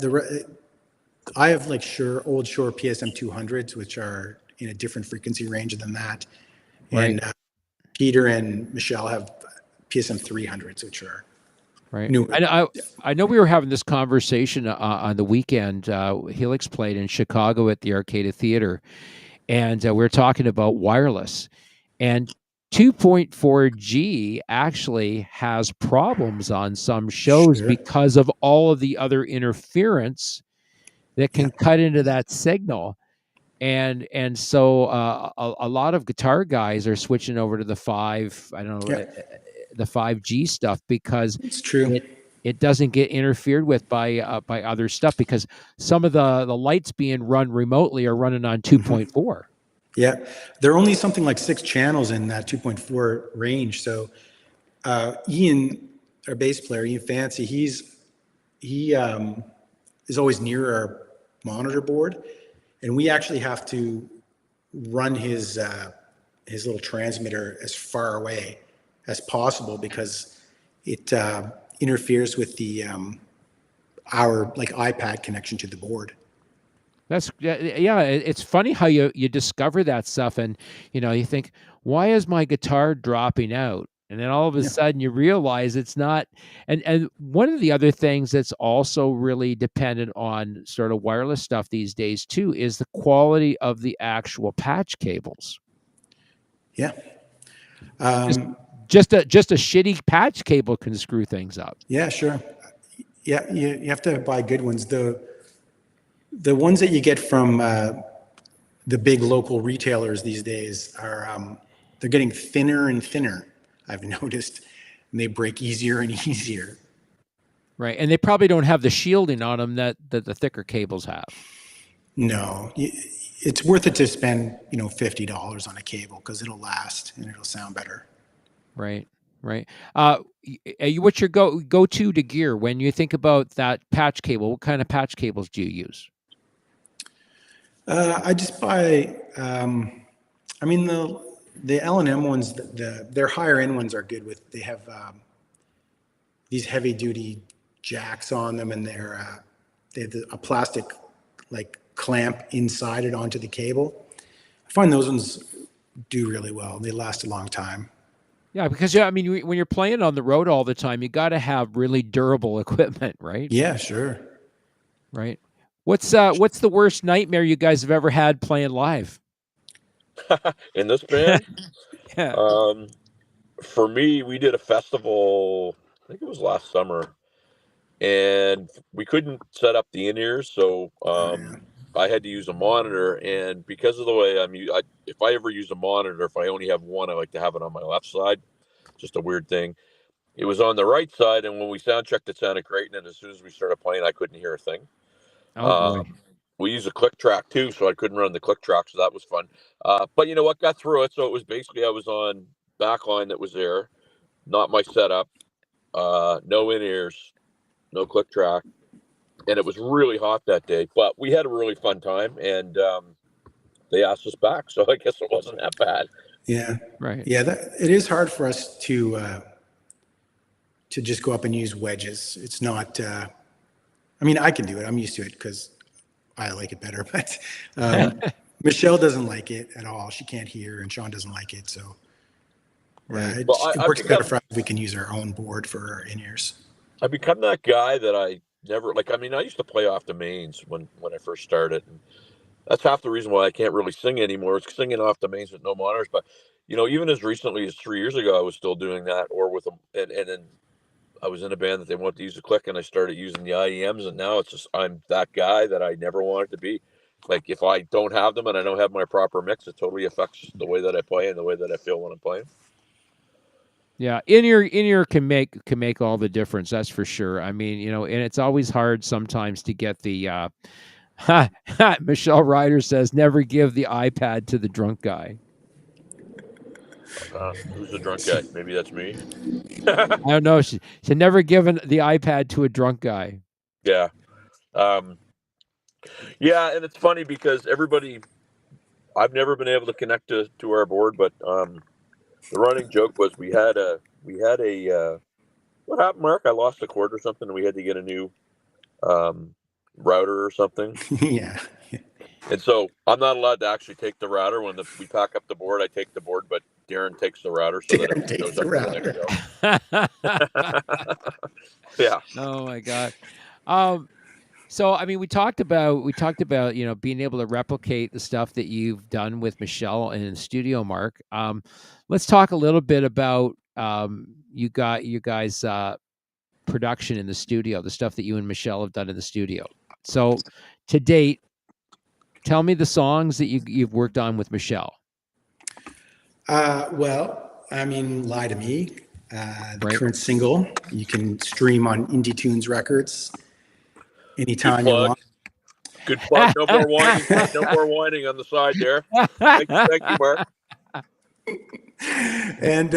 like old Shure PSM 200s, which are in a different frequency range than that. Right. And Peter and Michelle have PSM 300s, which are right. new. I know we were having this conversation on the weekend. Helix played in Chicago at the Arcada Theater, and we were talking about wireless. And 2.4G actually has problems on some shows Sure. because of all of the other interference that can cut into that signal. And so a lot of guitar guys are switching over to the 5G stuff because It's true. it doesn't get interfered with by other stuff, because some of the lights being run remotely are running on 2.4. Yeah, there are only something like 6 channels in that 2.4 range. So Ian, our bass player, Ian Fancy, he is always near our monitor board, and we actually have to run his little transmitter as far away as possible because it interferes with the our like iPad connection to the board. That's yeah. It's funny how you discover that stuff, and you think, why is my guitar dropping out? And then all of a sudden you realize it's not. And one of the other things that's also really dependent on sort of wireless stuff these days too is the quality of the actual patch cables. Yeah. Just a shitty patch cable can screw things up. Yeah, sure. Yeah, you have to buy good ones. The ones that you get from the big local retailers these days are they're getting thinner and thinner, I've noticed, and they break easier and easier. Right, and they probably don't have the shielding on them that the thicker cables have. No, it's worth it to spend $50 on a cable because it'll last and it'll sound better. Right. What's your go-to to gear when you think about that patch cable? What kind of patch cables do you use? I just buy. I mean the L&M ones, their higher end ones are good with. They have these heavy duty jacks on them, and they have a plastic like clamp inside it onto the cable. I find those ones do really well. They last a long time. Yeah, because I mean, when you're playing on the road all the time, you got to have really durable equipment, right? Yeah, sure. Right. What's the worst nightmare you guys have ever had playing live? In this band? Yeah. For me, we did a festival, I think it was last summer, and we couldn't set up the in-ears, so I had to use a monitor. And because of the way if I ever use a monitor, if I only have one, I like to have it on my left side. Just a weird thing. It was on the right side, and when we sound checked, it sounded great. And then as soon as we started playing, I couldn't hear a thing. Oh boy. We use a click track too, so I couldn't run the click track, so that was fun. But you know what? Got through it. So it was basically I was on backline that was there, not my setup, no in-ears, no click track, and it was really hot that day. But we had a really fun time, and they asked us back, so I guess it wasn't that bad. Yeah. Right. Yeah, it is hard for us to just go up and use wedges. It's not. I mean, I can do it. I'm used to it because I like it better. But Michelle doesn't like it at all. She can't hear, and Sean doesn't like it. So right. it works better for us if we can use our own board for our in-ears. I've become that guy that I never like. I mean, I used to play off the mains when I first started, and that's half the reason why I can't really sing anymore. It's singing off the mains with no monitors. But even as recently as 3 years ago, I was still doing that, or with them, and then I was in a band that they wanted to use a click, and I started using the IEMs, and now it's just I'm that guy that I never wanted to be. Like if I don't have them and I don't have my proper mix, it totally affects the way that I play and the way that I feel when I'm playing. Yeah, in-ear can make all the difference. That's for sure. I mean, and it's always hard sometimes to get the. Michelle Ryder says, "Never give the iPad to the drunk guy." Who's the drunk guy? Maybe that's me. I don't know. She never given the iPad to a drunk guy. Yeah. Yeah, and it's funny because I've never been able to connect to our board, but the running joke was we had a what happened, Mark? I lost a cord or something, and we had to get a new router or something. Yeah. And so I'm not allowed to actually take the router when we pack up the board. I take the board, but Darren takes the router so that it goes up to the next show. Yeah. Oh my God. So I mean, we talked about being able to replicate the stuff that you've done with Michelle in the studio, Mark. Let's talk a little bit about you guys' production in the studio, the stuff that you and Michelle have done in the studio. So to date, tell me the songs that you've worked on with Michelle. Well, I mean, Lie to Me. The Right. current single you can stream on TUNZ Records Good anytime you plug. want. Good plug. No more whining. No more whining on the side there. Thank you, Mark. And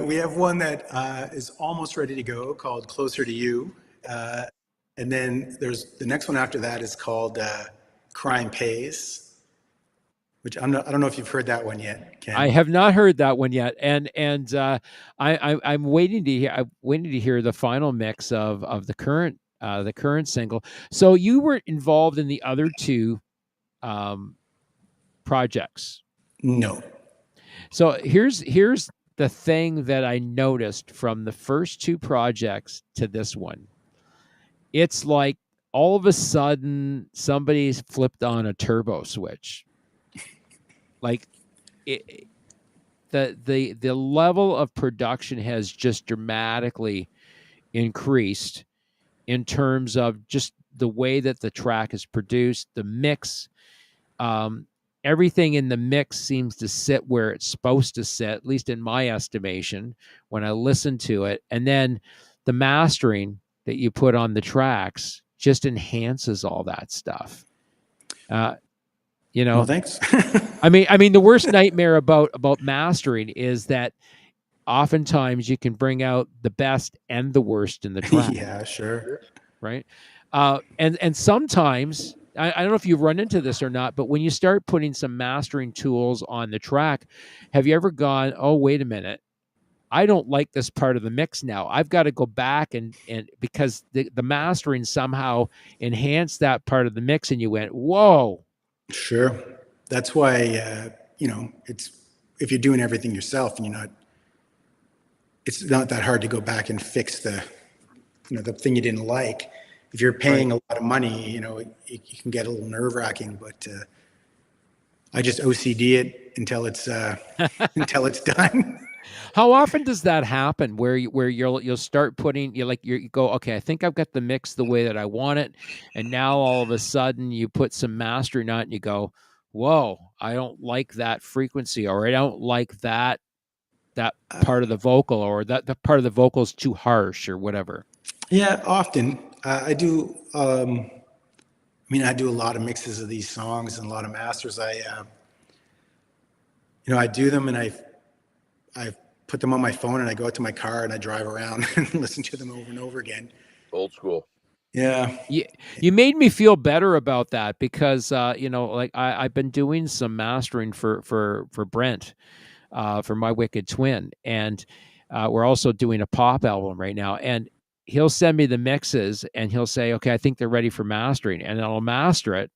we have one that is almost ready to go called Closer to You. And then there's the next one after that is called Crime Pays, which I don't know if you've heard that one yet, Ken. I have not heard that one yet, and I'm waiting to hear. I'm waiting to hear the final mix of the current single. So you were involved in the other two projects. No. So here's the thing that I noticed from the first two projects to this one. It's like all of a sudden somebody's flipped on a turbo switch. Like it, the level of production has just dramatically increased in terms of just the way that the track is produced, the mix. Everything in the mix seems to sit where it's supposed to sit, at least in my estimation, when I listen to it. And then the mastering that you put on the tracks just enhances all that stuff. Well, thanks. I mean, the worst nightmare about mastering is that oftentimes you can bring out the best and the worst in the track. Yeah, sure. Right. And sometimes I don't know if you've run into this or not, but when you start putting some mastering tools on the track, have you ever gone, oh, wait a minute, I don't like this part of the mix now. I've got to go back and because the mastering somehow enhanced that part of the mix, and you went, whoa. Sure. That's why, it's if you're doing everything yourself and it's not that hard to go back and fix the thing you didn't like. If you're paying a lot of money, it can get a little nerve wracking, but I just OCD it until it's until it's done. How often does that happen where you'll start putting you go, okay, I think I've got the mix the way that I want it, and now all of a sudden you put some mastering on it and you go, whoa, I don't like that frequency, or I don't like that part of the vocal, or that the part of the vocal is too harsh, or whatever. Yeah, often I do. I do a lot of mixes of these songs and a lot of masters. I do them and I put them on my phone and I go out to my car and I drive around and listen to them over and over again. Old school. Yeah. You made me feel better about that because I've been doing some mastering for Brent, for My Wicked Twin, and we're also doing a pop album right now, and he'll send me the mixes and he'll say, okay, I think they're ready for mastering, and I'll master it,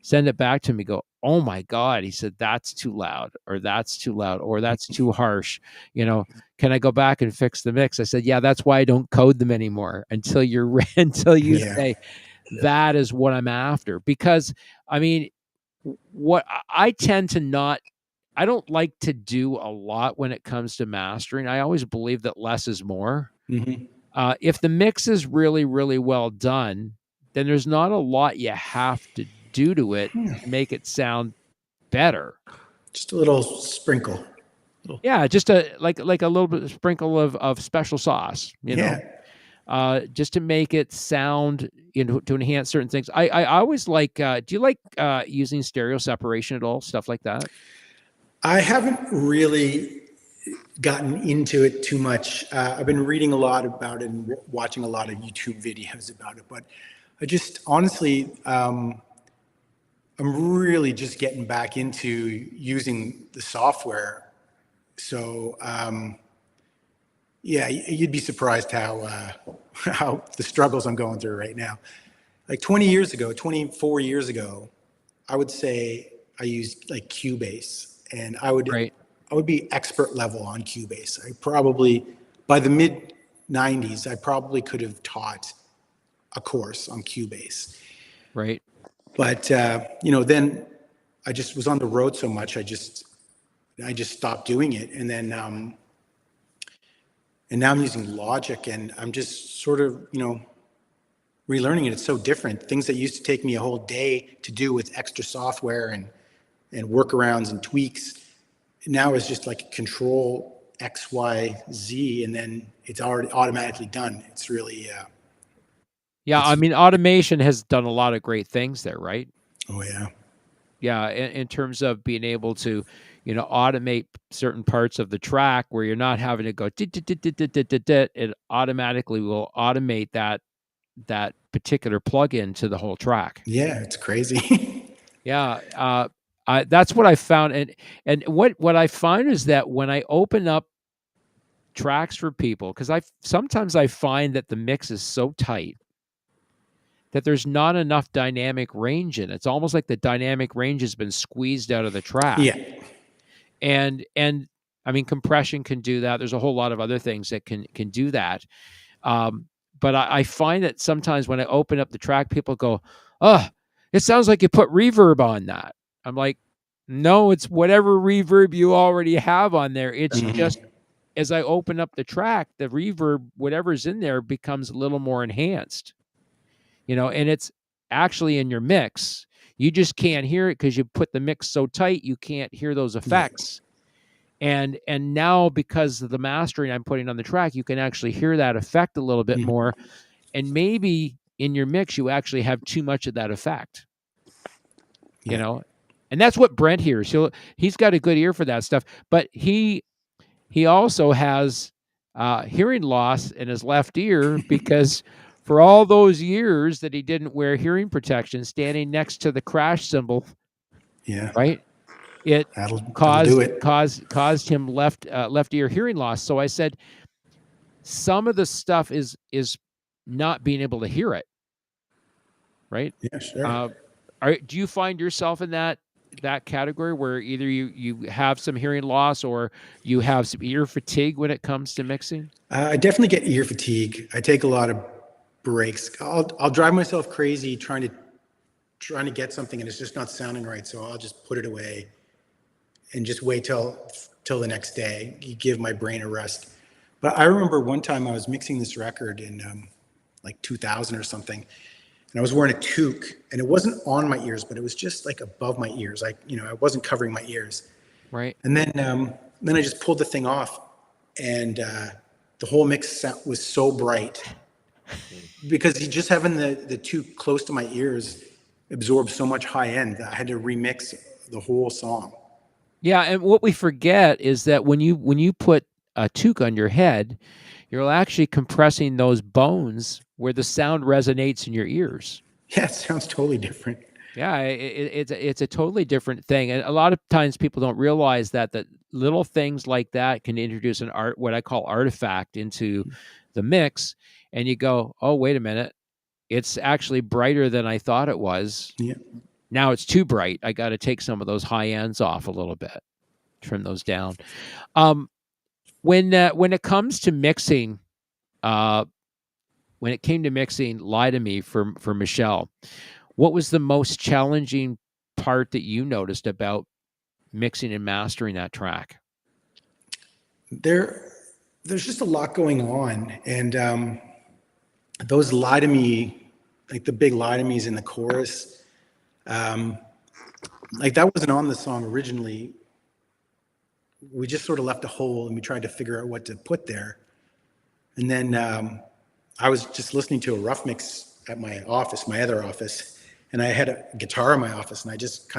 send it back to him. Go, oh my God. He said, that's too loud, or that's too loud, or that's too harsh. Can I go back and fix the mix? I said, yeah, that's why I don't code them anymore until you say that is what I'm after. Because what I tend to not, I don't like to do a lot when it comes to mastering. I always believe that less is more. Mm-hmm. If the mix is really, really well done, then there's not a lot you have to do to it to make it sound better. Just a little sprinkle. Yeah, just a like a little bit of sprinkle of special sauce, just to make it sound, to enhance certain things. I always like. Do you like using stereo separation at all? Stuff like that. I haven't really gotten into it too much. I've been reading a lot about it and watching a lot of YouTube videos about it, but I just honestly, I'm really just getting back into using the software. So, you'd be surprised how the struggles I'm going through right now. Like 24 years ago, I would say I used like Cubase, and I would be expert level on Cubase. I probably, by the mid 90s, I probably could have taught a course on Cubase. Right. But, then I just was on the road so much, I just stopped doing it. And then, and now I'm using Logic, and I'm just sort of, relearning it. It's so different. Things that used to take me a whole day to do with extra software and workarounds and tweaks, now is just like Control X, Y, Z, and then it's already automatically done. It's really, Yeah, I mean, automation has done a lot of great things there, right? oh yeah. Yeah, in terms of being able to, automate certain parts of the track where you're not having to go dit, dit, dit, dit, dit, dit, dit, dit. It automatically will automate that particular plugin to the whole track. Yeah, it's crazy. Yeah, that's what I found, and what I find is that when I open up tracks for people, because sometimes I find that the mix is so tight that there's not enough dynamic range in it. It's almost like the dynamic range has been squeezed out of the track. Yeah. And I mean, compression can do that. There's a whole lot of other things that can do that. But I find that sometimes when I open up the track, people go, "Oh, it sounds like you put reverb on that." I'm like, "No, it's whatever reverb you already have on there. It's just as I open up the track, the reverb, whatever's in there, becomes a little more enhanced." And it's actually in your mix. You just can't hear it because you put the mix so tight, you can't hear those effects. And now, because of the mastering I'm putting on the track, you can actually hear that effect a little bit more. And maybe in your mix, you actually have too much of that effect. And that's what Brent hears. He's got a good ear for that stuff, but he also has hearing loss in his left ear because for all those years that he didn't wear hearing protection, standing next to the crash cymbal, right, it That'll caused do it. caused him left ear hearing loss. So I said, some of the stuff is not being able to hear it, right? Yeah, sure. Do you find yourself in that category where either you have some hearing loss or you have some ear fatigue when it comes to mixing? I definitely get ear fatigue. I take a lot of breaks. I'll drive myself crazy trying to get something and it's just not sounding right. So I'll just put it away and just wait till the next day. You give my brain a rest. But I remember one time I was mixing this record in like 2000 or something, and I was wearing a toque, and it wasn't on my ears, but it was just like above my ears. I wasn't covering my ears. Right. And then I just pulled the thing off, and the whole mix was so bright because just having the toque close to my ears absorbed so much high end that I had to remix the whole song. Yeah, and what we forget is that when you put a toque on your head, you're actually compressing those bones where the sound resonates in your ears. Yeah, it sounds totally different. Yeah, it's a totally different thing, and a lot of times people don't realize that little things like that can introduce what I call artifact into the mix, and you go, "Oh, wait a minute, it's actually brighter than I thought it was." Yeah. Now it's too bright. I got to take some of those high ends off a little bit, trim those down. When it comes to mixing, when it came to mixing "Lie to Me" for Michelle, what was the most challenging part that you noticed about mixing and mastering that track? There's just a lot going on, and those "Lie to Me," like the big "Lie to Me's" in the chorus, like that wasn't on the song originally. We just sort of left a hole and we tried to figure out what to put there. And then I was just listening to a rough mix at my other office, and I had a guitar in my office, and I just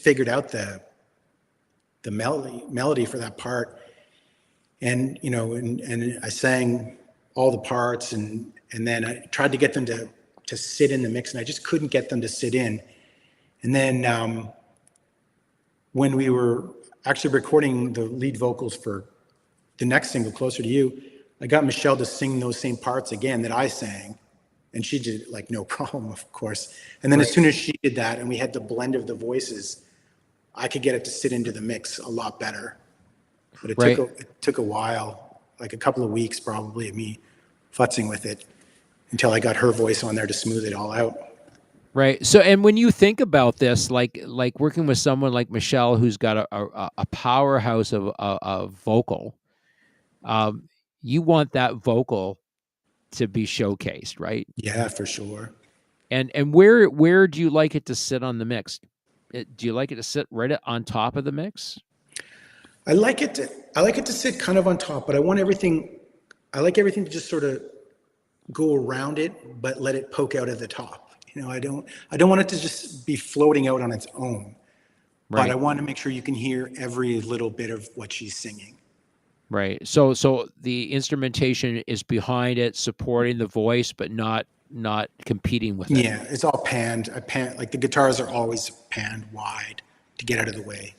figured out the melody for that part. And, and I sang all the parts, and then I tried to get them to sit in the mix, and I just couldn't get them to sit in. And then when we were actually recording the lead vocals for the next single, "Closer to You," I got Michelle to sing those same parts again that I sang, and she did it like no problem, of course. And then as soon as she did that and we had the blend of the voices, I could get it to sit into the mix a lot better. But it took a while, like a couple of weeks probably, of me futzing with it until I got her voice on there to smooth it all out. Right. So, and when you think about this, like working with someone like Michelle, who's got a powerhouse of vocal, you want that vocal to be showcased, right? Yeah, for sure. And where do you like it to sit on the mix? Do you like it to sit right on top of the mix? I like it to I like it to sit kind of on top, but I like everything to just sort of go around it, but let it poke out at the top. I don't want it to just be floating out on its own, but I Right. want to make sure you can hear every little bit of what she's singing. Right. So the instrumentation is behind it, supporting the voice, but not competing with it. Yeah, it's all panned. Like the guitars are always panned wide to get out of the way.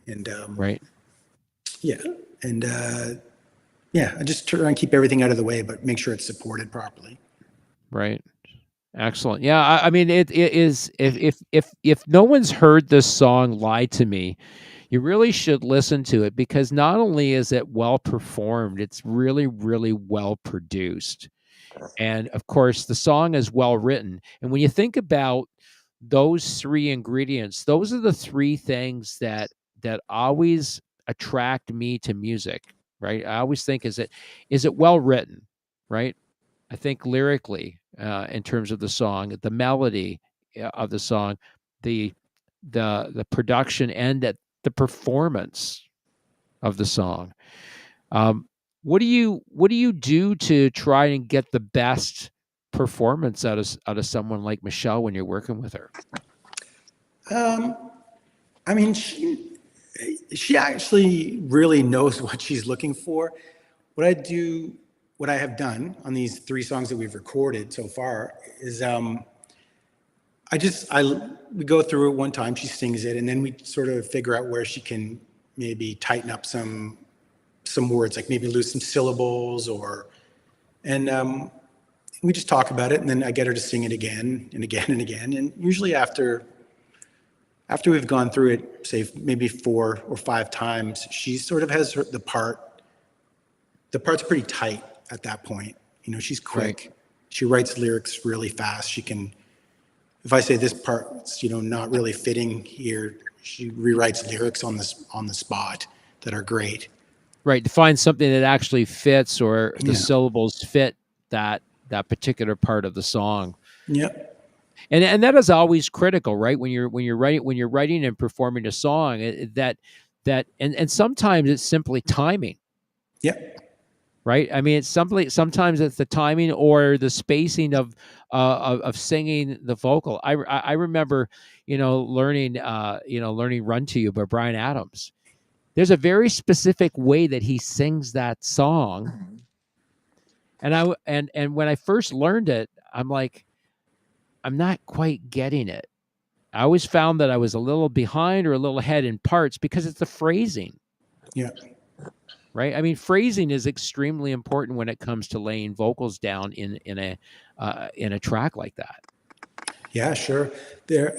And Right. yeah, and yeah, I just try and keep everything out of the way, but make sure it's supported properly. Right. Excellent. Yeah, I mean it is, if no one's heard this song "Lie to Me," you really should listen to it, because not only is it well performed, it's really, really well produced. And of course, the song is well written. And when you think about those three ingredients, those are the three things that always attract me to music, right? I always think, is it well written, right? I think lyrically, in terms of the song, the melody of the song, the the production, and the performance of the song. Um, what do you do to try and get the best performance out of someone like Michelle when you're working with her? I mean, she actually really knows what she's looking for. What I have done on these 3 songs that we've recorded so far is we go through it one time, she sings it, and then we sort of figure out where she can maybe tighten up some words, like maybe lose some syllables, and we just talk about it, and then I get her to sing it again and again and again. And usually after we've gone through it, say maybe 4 or 5 times, she sort of has the part's pretty tight at that point. She's quick. Right. She writes lyrics really fast. She can, if I say this part's, not really fitting here, she rewrites lyrics on the spot that are great. Right, to find something that actually fits, or the Yeah. syllables fit that particular part of the song. Yep. And that is always critical, right? When you're writing and performing a song, and sometimes it's simply timing. Yep. Right. I mean, sometimes it's the timing or the spacing of singing the vocal. I remember, learning "Run to You" by Bryan Adams. There's a very specific way that he sings that song, and when I first learned it, I'm like, I'm not quite getting it. I always found that I was a little behind or a little ahead in parts because it's the phrasing. Yeah. Right. I mean, phrasing is extremely important when it comes to laying vocals down in a track like that. Yeah, sure. There,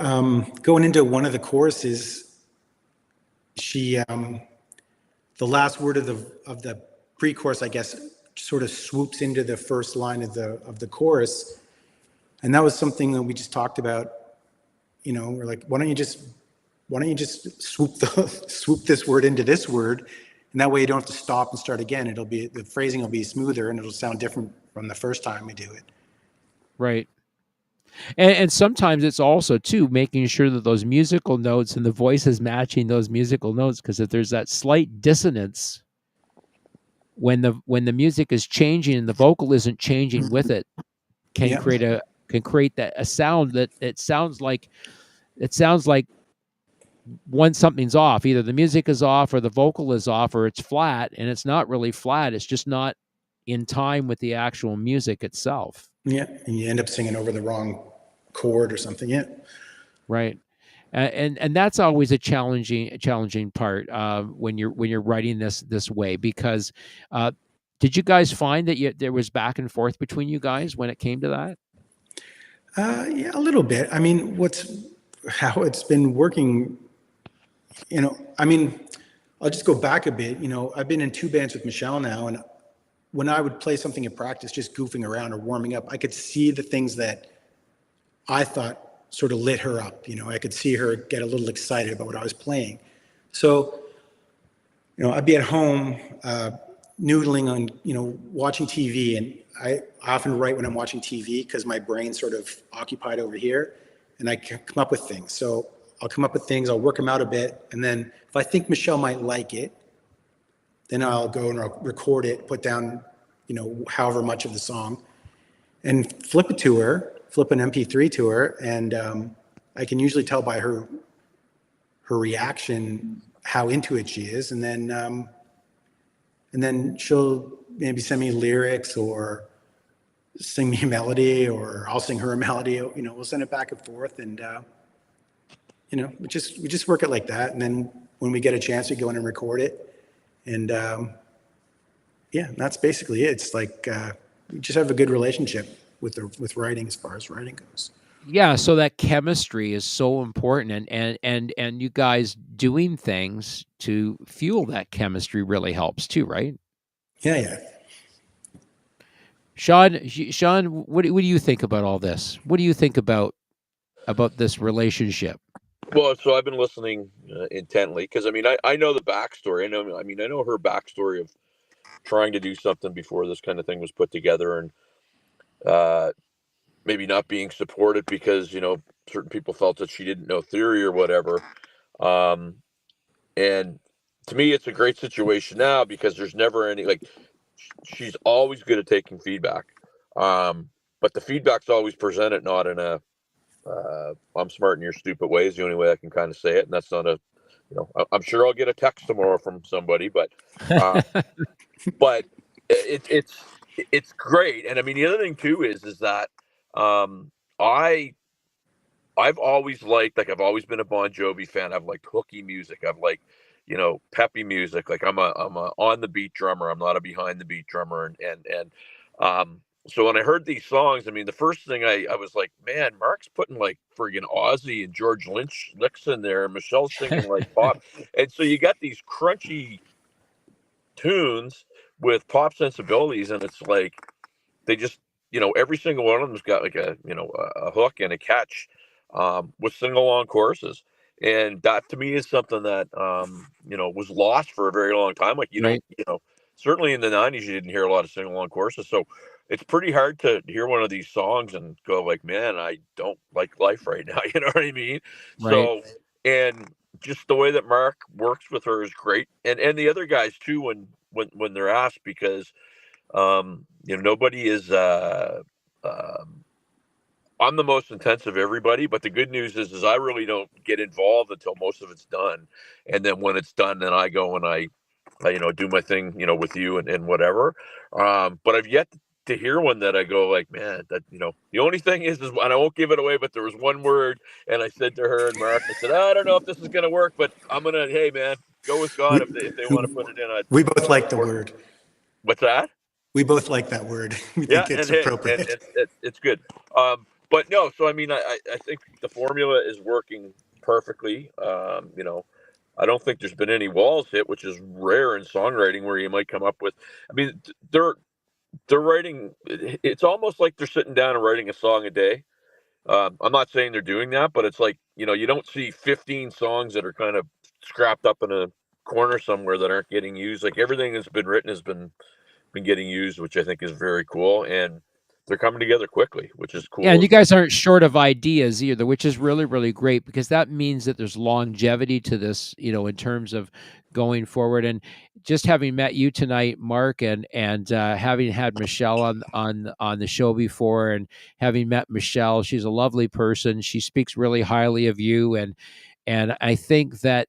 going into one of the choruses, she, the last word of the pre-chorus, I guess, sort of swoops into the first line of the chorus, and that was something that we just talked about. We're like, why don't you just swoop this word into this word, and that way you don't have to stop and start again. The phrasing will be smoother, and it'll sound different from the first time we do it. Right. And sometimes it's also too making sure that those musical notes and the voice is matching those musical notes, because if there's that slight dissonance when the music is changing and the vocal isn't changing with it, can Yeah. create a sound that it sounds like when something's off. Either the music is off or the vocal is off, or it's flat, and it's not really flat, it's just not in time with the actual music itself. Yeah, and you end up singing over the wrong chord or something. Yeah. Right. And that's always a challenging part when you're writing this way, because did you guys find that there was back and forth between you guys when it came to that? Yeah, a little bit. I mean, how it's been working, I mean, I'll just go back a bit. I've been in 2 bands with Michelle now, and when I would play something in practice, just goofing around or warming up, I could see the things that I thought sort of lit her up. I could see her get a little excited about what I was playing. So, I'd be at home, noodling on, watching TV, and I often write when I'm watching TV because my brain's sort of occupied over here, and I can come up with things. So I'll come up with things, I'll work them out a bit, and then if I think Michelle might like it, Then I'll go and record it, put down, however much of the song, and flip it to her, flip an MP3 to her, and I can usually tell by her reaction how into it she is, and then she'll maybe send me lyrics or sing me a melody, or I'll sing her a melody. We'll send it back and forth, and we just work it like that. And then when we get a chance, we go in and record it, and that's basically it. It's like we just have a good relationship with writing as far as writing goes. Yeah, so that chemistry is so important, and you guys doing things to fuel that chemistry really helps too, right? Yeah. Sean, what do you think about all this? What do you think about this relationship? Well, so I've been listening intently because I know the backstory. I know her backstory of trying to do something before this kind of thing was put together, and maybe not being supported because certain people felt that she didn't know theory or whatever. And to me, it's a great situation now because there's never any she's always good at taking feedback, but the feedback's always presented not in a I'm smart and you're stupid way is the only way I can kind of say it, and that's not a I'm sure I'll get a text tomorrow from somebody, but but it's great. And the other thing too is that I I've always liked, I've always been a Bon Jovi fan. I've liked hooky music. I've liked, peppy music. Like I'm a on the beat drummer. I'm not a behind the beat drummer. So when I heard these songs, the first thing I was like, man, Mark's putting like friggin' Ozzy and George Lynch licks in there, and Michelle's singing like pop. And so you got these crunchy tunes with pop sensibilities, and it's like they just every single one of them's got like a hook and a catch, with sing-along choruses, and that to me is something that was lost for a very long time. Like Right. certainly in the 90s you didn't hear a lot of sing-along choruses, so it's pretty hard to hear one of these songs and go like, man, I don't like life right now. You know what I mean? Right. So, and just the way that Mark works with her is great, and the other guys too when they're asked, because nobody is I'm the most intense of everybody, but the good news is I really don't get involved until most of it's done. And then when it's done, then I go and I do my thing, with you and whatever. But I've yet to hear one that I go like, man, that, the only thing is, and I won't give it away, but there was one word, and I said to her and Mark, I said, I don't know if this is going to work, but hey man, go with God. If they want to put it in, We both like the word. What's that? We both like that word. We think it's appropriate. And it's good. But no, so I think the formula is working perfectly. I don't think there's been any walls hit, which is rare in songwriting, where you might come up with. They're writing. It's almost like they're sitting down and writing a song a day. I'm not saying they're doing that, but it's like you don't see 15 songs that are kind of scrapped up in a corner somewhere that aren't getting used. Like everything that's been written has been getting used, which I think is very cool, and they're coming together quickly, which is cool. Yeah, and you guys aren't short of ideas either, which is really, really great, because that means that there's longevity to this, in terms of going forward. And just having met you tonight, Mark, and having had Michelle on the show before, and having met Michelle, she's a lovely person. She speaks really highly of you, and I think that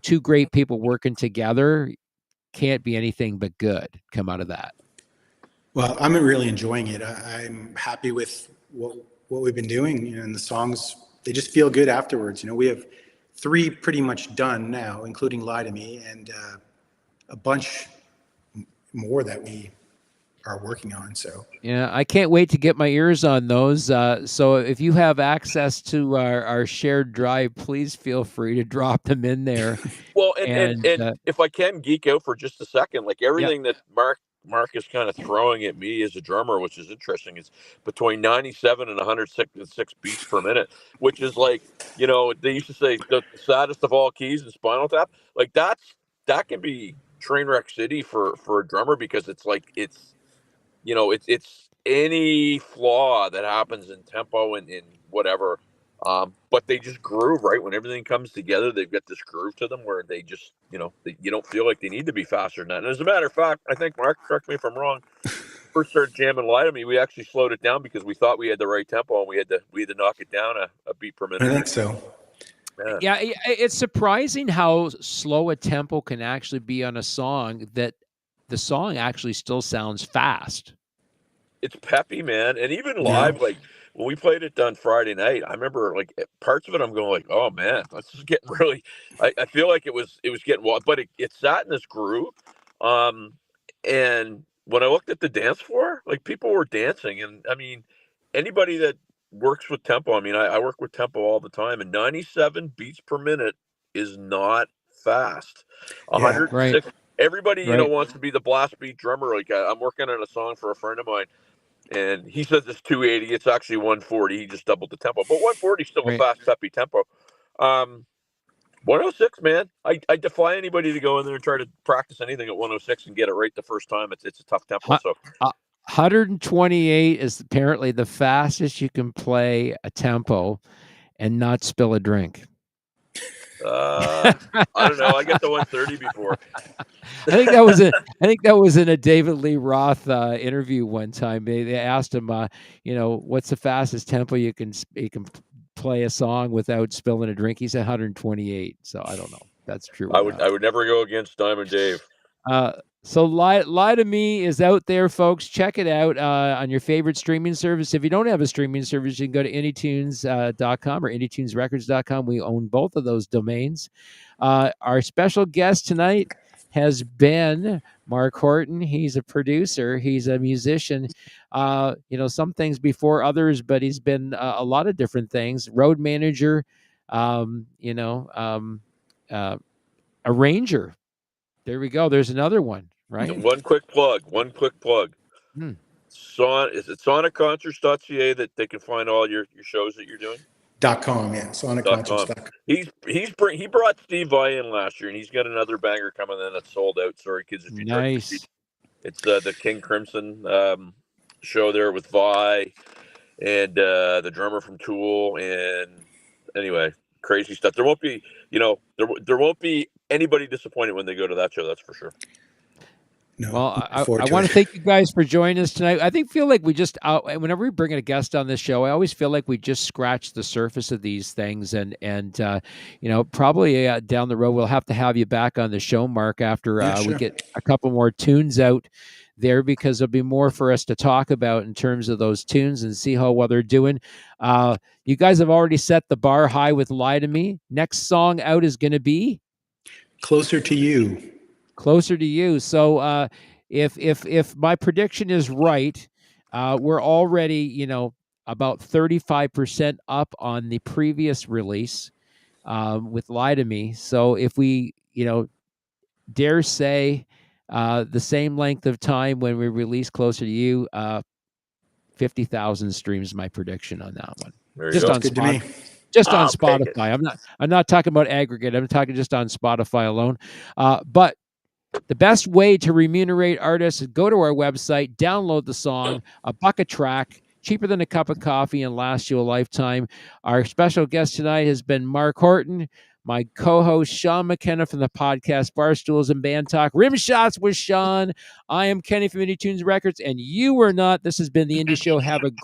two great people working together can't be anything but good come out of that. Well, I'm really enjoying it. I'm happy with what we've been doing, and the songs, they just feel good afterwards. We have 3 pretty much done now, including Lie to Me, and a bunch more that we are working on. So yeah, I can't wait to get my ears on those. So if you have access to our shared drive, please feel free to drop them in there. Well, and if I can geek out for just a second, like everything that Mark is kind of throwing at me as a drummer, which is interesting, is between 97 and 106 beats per minute, which is like, they used to say the saddest of all keys in Spinal Tap. Like that can be train wreck city for a drummer, because it's like it's any flaw that happens in tempo and in whatever, But they just groove, right? When everything comes together, they've got this groove to them where they just, you don't feel like they need to be faster than that. And as a matter of fact, I think, Mark, correct me if I'm wrong, first started jamming Lie to Me, we actually slowed it down because we thought we had the right tempo and we had to knock it down a beat per minute. I think so. Yeah, it's surprising how slow a tempo can actually be on a song that the song actually still sounds fast. It's peppy, man. And even live, like when we played it on Friday night, I remember like parts of it I'm going like, oh man, this is getting really I feel like it was getting wild, but it sat in this groove. And when I looked at the dance floor, like people were dancing. And I mean, anybody that works with tempo, I mean, I work with tempo all the time, and 97 beats per minute is not fast. 106. Right. Everybody, Right. wants to be the blast beat drummer. Like I'm working on a song for a friend of mine, and he says it's 280. It's actually 140. He just doubled the tempo, but 140 is still a Right. fast, peppy tempo. 106, man. I defy anybody to go in there and try to practice anything at 106 and get it right the first time. It's a tough tempo. So 128 is apparently the fastest you can play a tempo and not spill a drink. I don't know. I got the 130 before. I think that was in a David Lee Roth interview one time. They asked him, what's the fastest tempo you can play a song without spilling a drink? He said 128. So I don't know if that's true. I would never go against Diamond Dave. So Lie to Me is out there, folks. Check it out on your favorite streaming service. If you don't have a streaming service, you can go to anytunes.com or anytunesrecords.com. We own both of those domains. Our special guest tonight has been Mark Horton. He's a producer. He's a musician. Some things before others, but he's been a lot of different things. Road manager, arranger. There we go. There's another one, right? One quick plug. It's at sonicconcerts.ca that they can find all your shows that you're doing. .com, yeah. sonicconcerts.com. He brought Steve Vai in last year, and he's got another banger coming in that's sold out. Sorry, kids, if you nice. It's the King Crimson show there with Vai and the drummer from Tool, and anyway, crazy stuff. There won't be, there won't be anybody disappointed when they go to that show. That's for sure. No, well, I want to thank you guys for joining us tonight. I feel like we just, whenever we bring in a guest on this show, I always feel like we just scratch the surface of these things. And probably down the road, we'll have to have you back on the show, Mark, after we get a couple more tunes out there, because there'll be more for us to talk about in terms of those tunes and see how well they're doing. You guys have already set the bar high with Lie to Me. Next song out is going to be Closer to You. Closer to You. So if my prediction is right, we're already about 35% up on the previous release with Lie to Me. So if we dare say the same length of time when we release Closer to You, 50,000 streams, my prediction on that one. Just on Spotify. Just on Spotify. I'm not talking about aggregate. I'm talking just on Spotify alone. But the best way to remunerate artists is go to our website, download the song, $1 a track, cheaper than a cup of coffee, and lasts you a lifetime. Our special guest tonight has been Mark Horton. My co-host, Sean McKenna from the podcast Barstools and Band Talk. Rim Shots with Sean. I am Kenny from Indie Tunes Records, and you are not. This has been The Indie Show. Have a great